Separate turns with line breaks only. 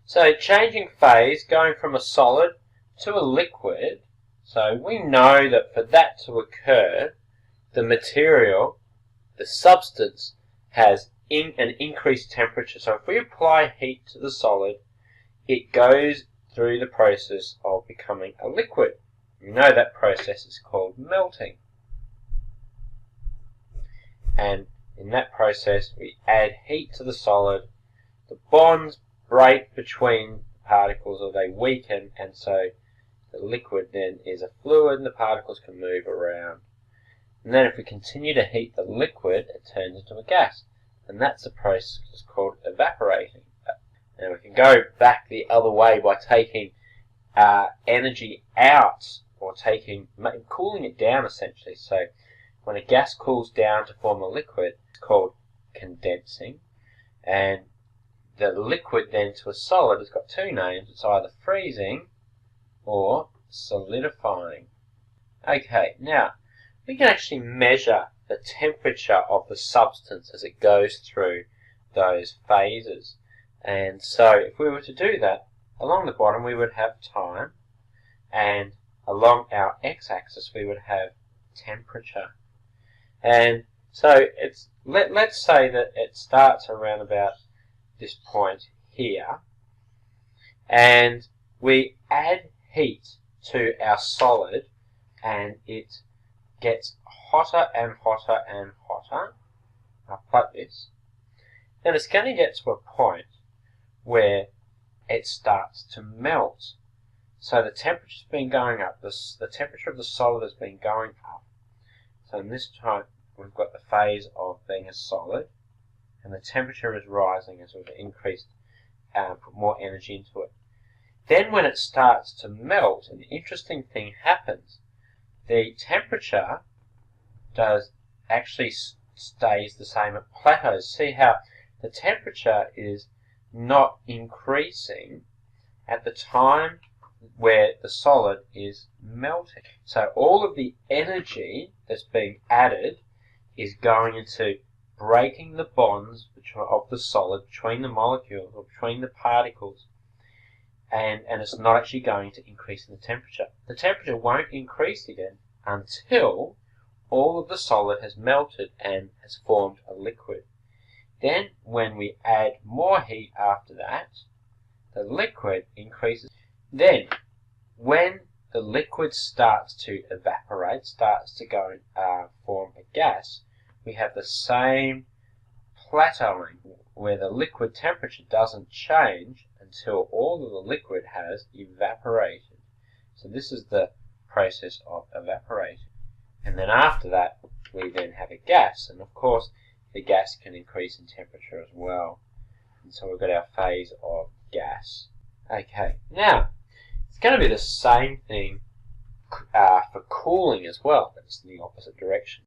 So changing phase, going from a solid to a liquid, so we know that for that to occur, the material, the substance, has an increased temperature. So if we apply heat to the solid, it goes through the process of becoming a liquid. We know that process is called melting. And in that process, we add heat to the solid. The bonds break between particles, or they weaken, and so the liquid then is a fluid and the particles can move around. And then if we continue to heat the liquid, it turns into a gas. And that's a process called evaporating. Now we can go back the other way by taking energy out, or cooling it down essentially. So when a gas cools down to form a liquid, it's called condensing. And the liquid then to a solid has got two names. It's either freezing or solidifying. Okay, now we can actually measure the temperature of the substance as it goes through those phases. And so if we were to do that, along the bottom we would have time, and along our x-axis we would have temperature. And so let's say that it starts around about this point here, and we add heat to our solid, and it gets hotter and hotter and hotter. I'll plug this. Then it's going to get to a point where it starts to melt. So the temperature's been going up. The temperature of the solid has been going up. So in this time we've got the phase of being a solid, and the temperature is rising as we've increased, put more energy into it. Then when it starts to melt, an interesting thing happens. The temperature actually stays the same. It plateaus. See how the temperature is not increasing at the time where the solid is melting. So all of the energy that's being added is going into breaking the bonds of the solid between the molecules, or between the particles, and it's not actually going to increase in the temperature. The temperature won't increase again until all of the solid has melted and has formed a liquid. Then when we add more heat after that, the liquid increases. Then when the liquid starts to evaporate, starts to go and form a gas, we have the same plateauing where the liquid temperature doesn't change until all of the liquid has evaporated. So this is the process of evaporating. And then after that, we then have a gas. And of course, the gas can increase in temperature as well. And so we've got our phase of gas. Okay, now, it's going to be the same thing for cooling as well, but it's in the opposite direction.